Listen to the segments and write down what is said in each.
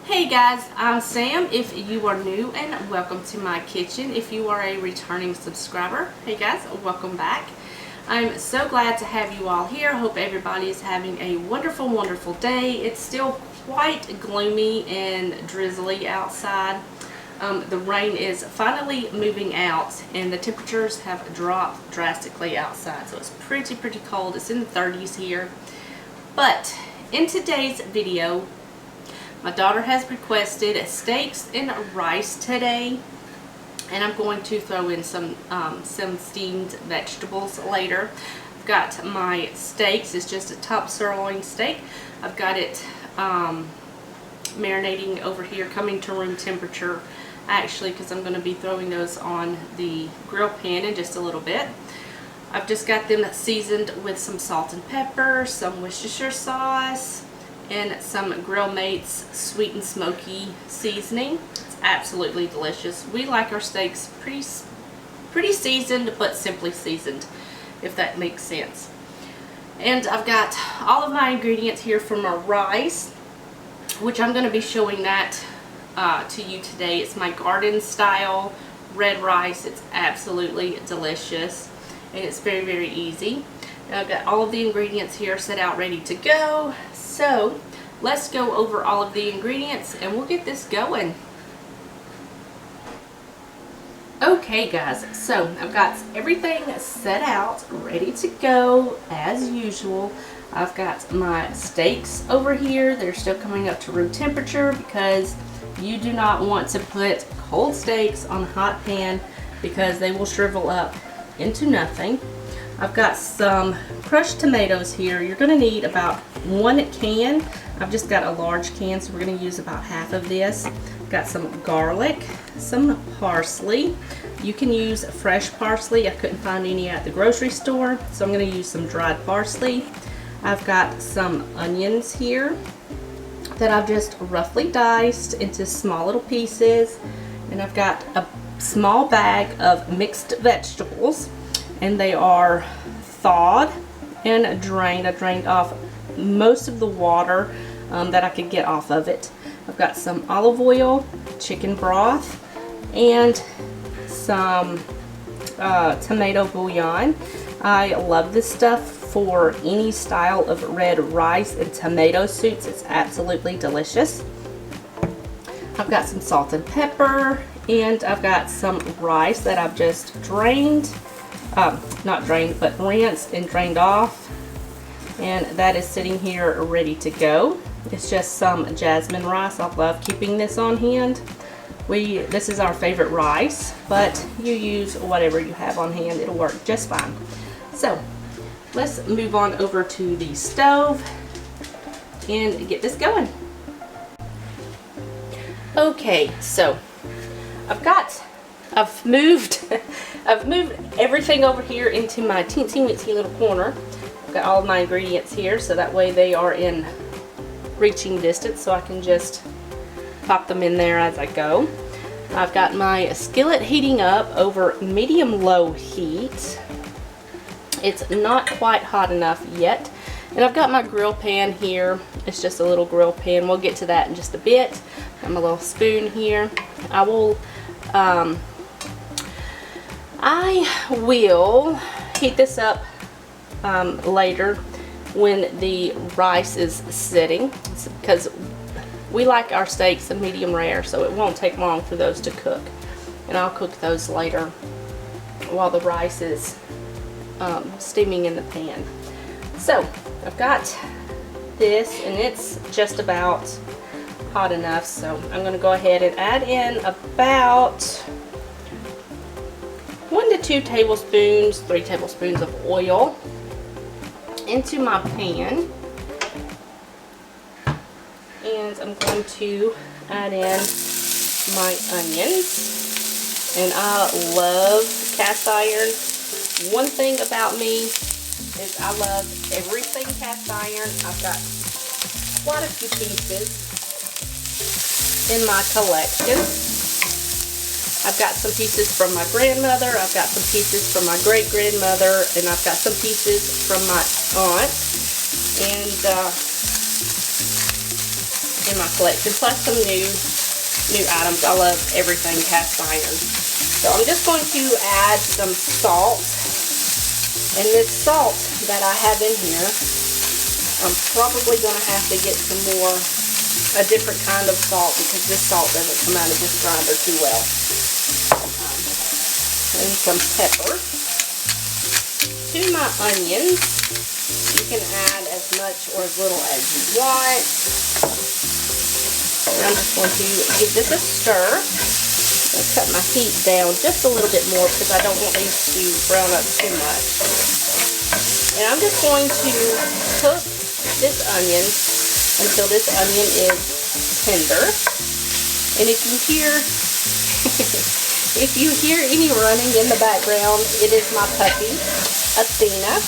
Hey guys, I'm Sam. If you are new, and welcome to my kitchen. If you are a returning subscriber, hey guys, welcome back. I'm so glad to have you all here. Hope everybody is having a wonderful, wonderful day. It's still quite gloomy and drizzly outside. The rain is finally moving out and the temperatures have dropped drastically outside, so it's pretty cold. It's in the 30s here. But in today's video, my daughter has requested steaks and rice today, and I'm going to throw in some steamed vegetables later. I've got my steaks. It's just a top sirloin steak. I've got it marinating over here, coming to room temperature actually, because I'm going to be throwing those on the grill pan in just a little bit. I've just got them seasoned with some salt and pepper, some Worcestershire sauce, and some Grill Mates sweet and smoky seasoning. It's absolutely delicious. We like our steaks pretty seasoned, but simply seasoned, if that makes sense. And I've got all of my ingredients here for my rice, which I'm going to be showing that to you today. It's my garden style red rice. It's absolutely delicious, and it's very easy. Now I've got all of the ingredients here set out ready to go. So let's go over all of the ingredients and we'll get this going. Okay guys, so I've got everything set out ready to go as usual. I've got my steaks over here. They're still coming up to room temperature because you do not want to put cold steaks on a hot pan because they will shrivel up into nothing. I've got some crushed tomatoes here. You're going to need about 1 can. I've just got a large can, so we're going to use about half of this. I've got some garlic, some parsley. You can use fresh parsley. I couldn't find any at the grocery store, so I'm going to use some dried parsley. I've got some onions here that I've just roughly diced into small little pieces. And I've got a small bag of mixed vegetables, and they are thawed and drained. I drained off most of the water that I could get off of it. I've got some olive oil, chicken broth, and some tomato bouillon. I love this stuff for any style of red rice and tomato soups. It's absolutely delicious. I've got some salt and pepper, and I've got some rice that I've just drained. Not drained, but rinsed and drained off, and that is sitting here ready to go. It's just some jasmine rice. I love keeping this on hand. This is our favorite rice, but you use whatever you have on hand. It'll work just fine. So let's move on over to the stove and get this going. Okay, so I've moved everything over here into my teensy-weensy little corner. I've got all of my ingredients here, so that way they are in reaching distance, so I can just pop them in there as I go. I've got my skillet heating up over medium-low heat. It's not quite hot enough yet. And I've got my grill pan here. It's just a little grill pan. We'll get to that in just a bit. Got my little spoon here. I will heat this up later when the rice is sitting, because we like our steaks medium rare, so it won't take long for those to cook. And I'll cook those later while the rice is steaming in the pan. So I've got this, and it's just about hot enough, so I'm going to go ahead and add in about 1 to 2 tablespoons, 3 tablespoons of oil into my pan, and I'm going to add in my onions. And I love cast iron. One thing about me is I love everything cast iron. I've got quite a few pieces in my collection. I've got some pieces from my grandmother, I've got some pieces from my great-grandmother, and I've got some pieces from my aunt. And in my collection, plus some new items. I love everything cast iron. So I'm just going to add some salt. And this salt that I have in here, I'm probably going to have to get a different kind of salt, because this salt doesn't come out of this grinder too well. And some pepper. To my onions, you can add as much or as little as you want. And I'm just going to give this a stir. I'll cut my heat down just a little bit more because I don't want these to brown up too much. And I'm just going to cook this onion until this onion is tender. And if you hear if you hear any running in the background, it is my puppy, Athena.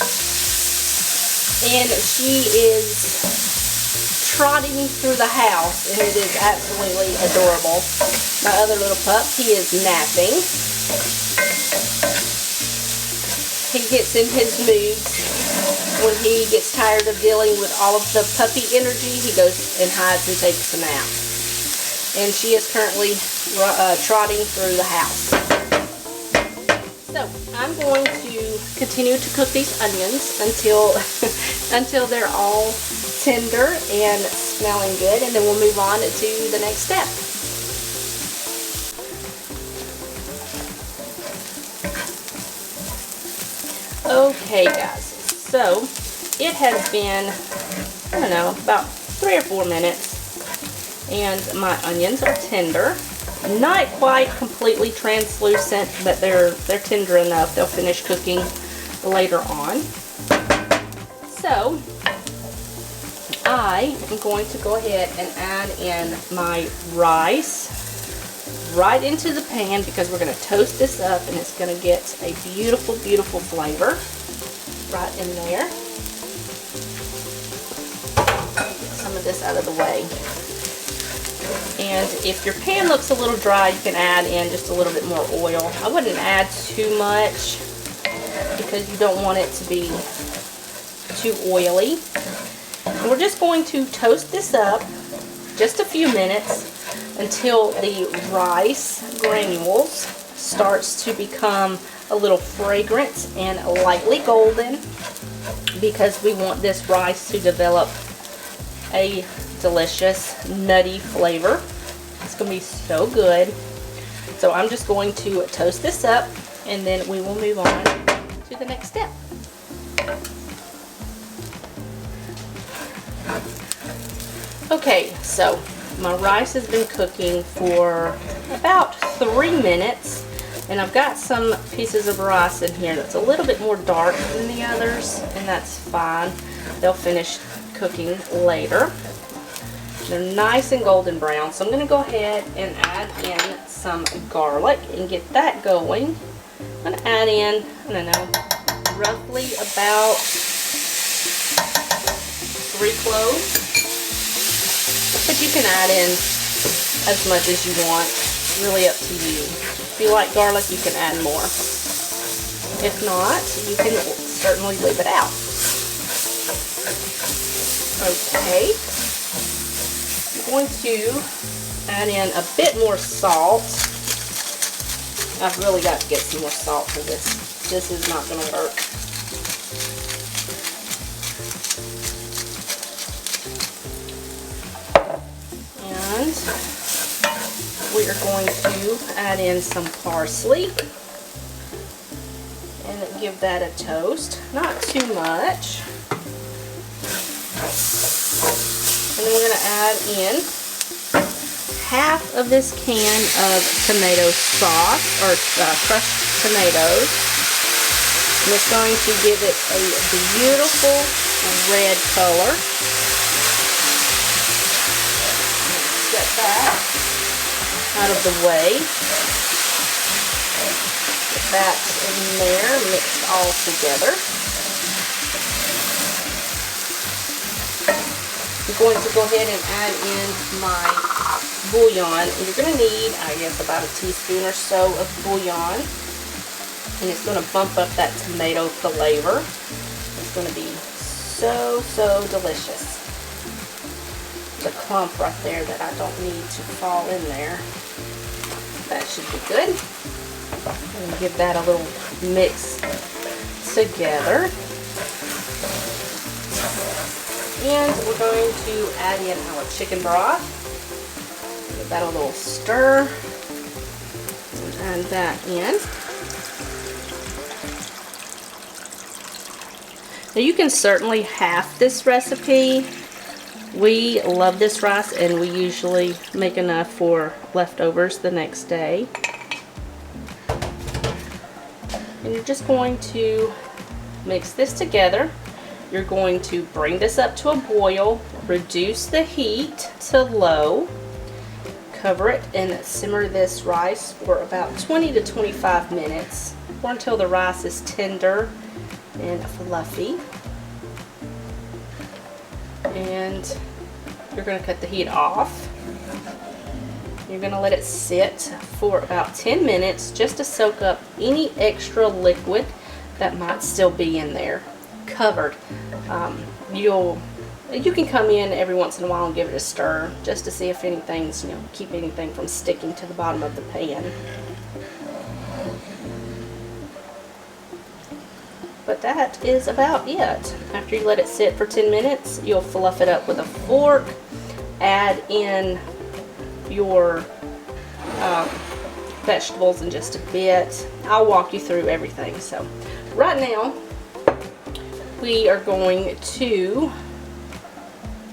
And she is trotting through the house, and it is absolutely adorable. My other little pup, he is napping. He gets in his moods when he gets tired of dealing with all of the puppy energy. He goes and hides and takes a nap. And she is currently trotting through the house. So I'm going to continue to cook these onions until they're all tender and smelling good, and then we'll move on to the next step. Okay guys, so it has been, I don't know, about 3 or 4 minutes, and my onions are tender. Not quite completely translucent, but they're tender enough. They'll finish cooking later on. So I am going to go ahead and add in my rice right into the pan, because we're going to toast this up, and it's going to get a beautiful, beautiful flavor right in there. Get some of this out of the way. And if your pan looks a little dry, you can add in just a little bit more oil. I wouldn't add too much because you don't want it to be too oily. And we're just going to toast this up just a few minutes until the rice granules starts to become a little fragrant and lightly golden, because we want this rice to develop a delicious nutty flavor. It's going to be so good. So I'm just going to toast this up, and then we will move on to the next step. Okay, so my rice has been cooking for about 3 minutes, and I've got some pieces of rice in here that's a little bit more dark than the others, and that's fine. They'll finish cooking later. They're nice and golden brown, so I'm going to go ahead and add in some garlic and get that going. I'm going to add in, I don't know, roughly about 3 cloves. But you can add in as much as you want. It's really up to you. If you like garlic, you can add more. If not, you can certainly leave it out. Okay. I'm going to add in a bit more salt. I've really got to get some more salt for this. This is not going to work. And we are going to add in some parsley and give that a toast. Not too much. And then we're going to add in half of this can of tomato sauce, or crushed tomatoes. And it's going to give it a beautiful red color. Get that out of the way. Get that in there, mixed all together. I'm going to go ahead and add in my bouillon. And you're going to need, I guess, about a teaspoon or so of bouillon. And it's going to bump up that tomato flavor. It's going to be so, so delicious. the clump right there that I don't need to fall in there. That should be good. And give that a little mix together. And we're going to add in our chicken broth. Give that a little stir. And add that in. Now you can certainly half this recipe. We love this rice and we usually make enough for leftovers the next day. And you're just going to mix this together. You're going to bring this up to a boil, reduce the heat to low, cover it and simmer this rice for about 20 to 25 minutes or until the rice is tender and fluffy. And you're going to cut the heat off. You're going to let it sit for about 10 minutes just to soak up any extra liquid that might still be in there. Covered. You can come in every once in a while and give it a stir just to see if anything's, keep anything from sticking to the bottom of the pan. But that is about it. After you let it sit for 10 minutes, you'll fluff it up with a fork, add in your vegetables in just a bit. I'll walk you through everything. So right now, we are going to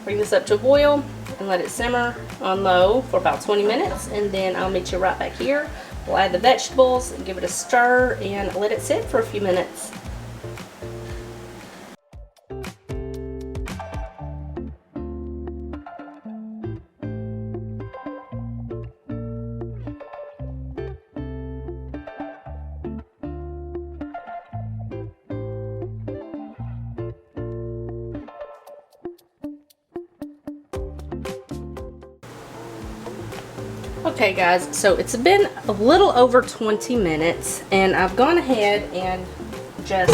bring this up to a boil and let it simmer on low for about 20 minutes, and then I'll meet you right back here. We'll add the vegetables, give it a stir, and let it sit for a few minutes. Okay guys, so it's been a little over 20 minutes and I've gone ahead and just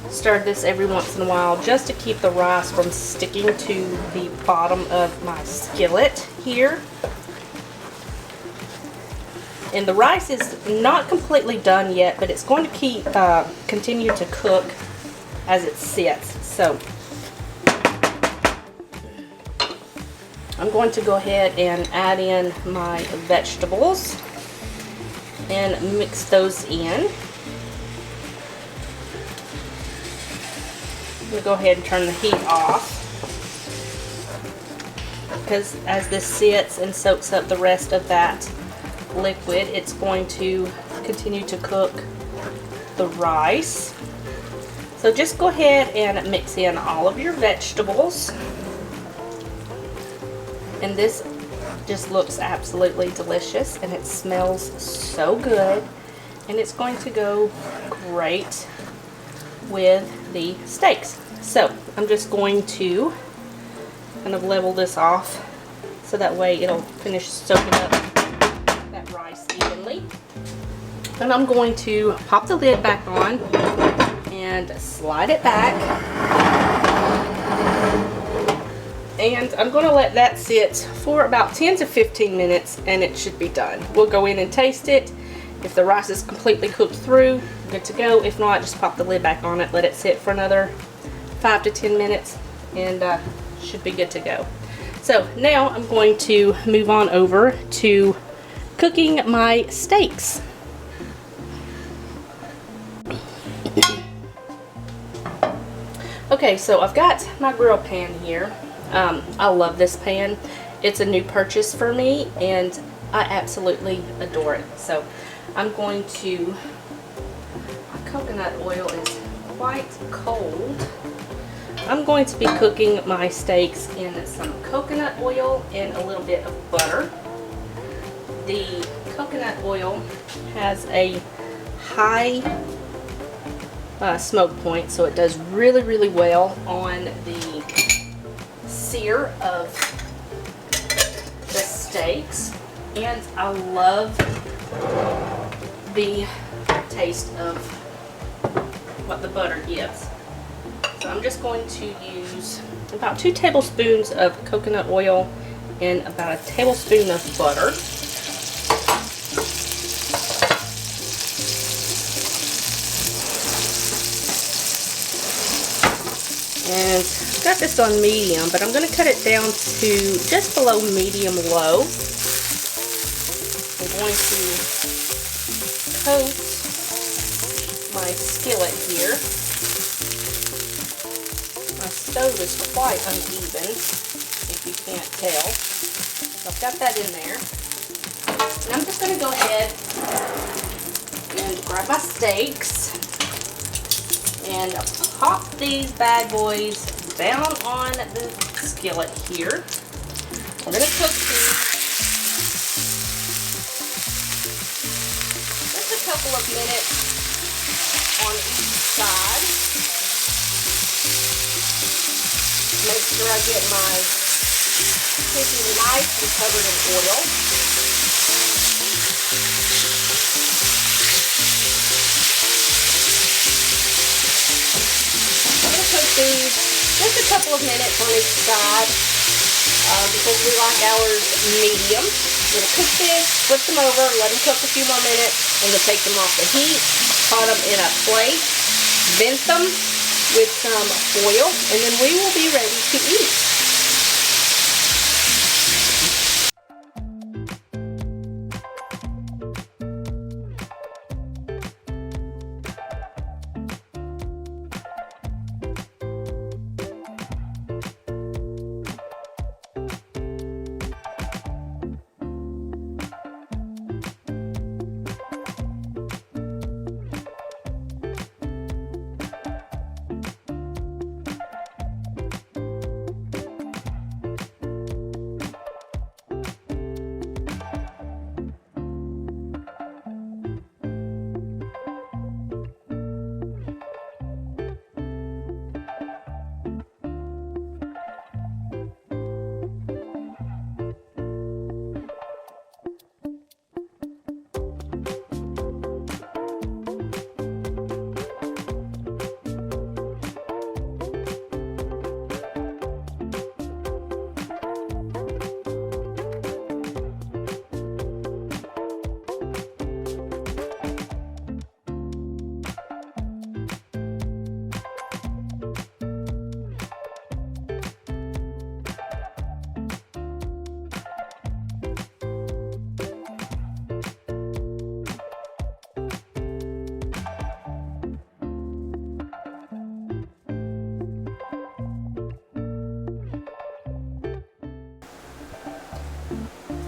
stirred this every once in a while just to keep the rice from sticking to the bottom of my skillet here. And the rice is not completely done yet, but it's going to continue to cook as it sits. So I'm going to go ahead and add in my vegetables and mix those in. I'm going to go ahead and turn the heat off because as this sits and soaks up the rest of that liquid, it's going to continue to cook the rice. So just go ahead and mix in all of your vegetables. And this just looks absolutely delicious and it smells so good, and it's going to go great with the steaks. So I'm just going to kind of level this off so that way it'll finish soaking up that rice evenly. And I'm going to pop the lid back on and slide it back. And I'm going to let that sit for about 10 to 15 minutes and it should be done. We'll go in and taste it. If the rice is completely cooked through, good to go. If not, just pop the lid back on it, let it sit for another 5 to 10 minutes and should be good to go. So now I'm going to move on over to cooking my steaks. Okay, so I've got my grill pan here. I love this pan. It's a new purchase for me and I absolutely adore it. So I'm going to, my coconut oil is quite cold. I'm going to be cooking my steaks in some coconut oil and a little bit of butter. The coconut oil has a high smoke point, so it does really, really well on the sear of the steaks, and I love the taste of what the butter gives. So I'm just going to use about 2 tablespoons of coconut oil and about a tablespoon of butter. And I've got this on medium, but I'm going to cut it down to just below medium low. I'm going to coat my skillet here. My stove is quite uneven, if you can't tell. So I've got that in there. And I'm just going to go ahead and grab my steaks and pop these bad boys down on the skillet here. We're going to cook these just a couple of minutes on each side. Make sure I get my chicken nicely covered in oil. I'm going to cook these just a couple of minutes on each side because we like ours medium. I'm going to cook this, flip them over, let them cook a few more minutes, and then take them off the heat, pot them in a plate, vent them with some foil, and then we will be ready to eat.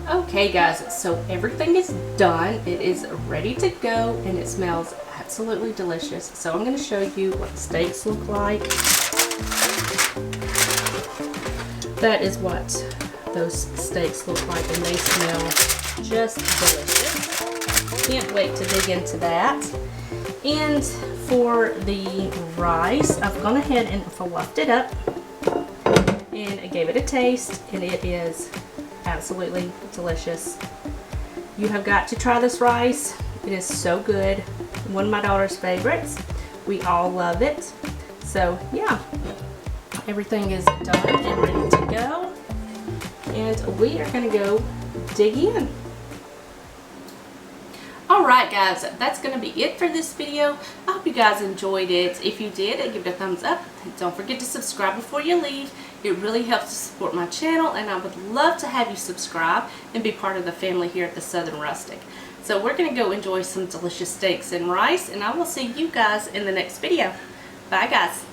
Okay guys, so everything is done. It is ready to go and it smells absolutely delicious. So I'm going to show you what the steaks look like. That is what those steaks look like and they smell just delicious. Can't wait to dig into that. And for the rice, I've gone ahead and fluffed it up and I gave it a taste and it is absolutely delicious. You have got to try this rice. It is so good. One of my daughter's favorites. We all love it. So yeah, everything is done and ready to go. And we are going to go dig in. Alright guys, that's going to be it for this video. I hope you guys enjoyed it. If you did, give it a thumbs up. Don't forget to subscribe before you leave. It really helps to support my channel and I would love to have you subscribe and be part of the family here at the Southern Rustic. So we're going to go enjoy some delicious steaks and rice and I will see you guys in the next video. Bye guys.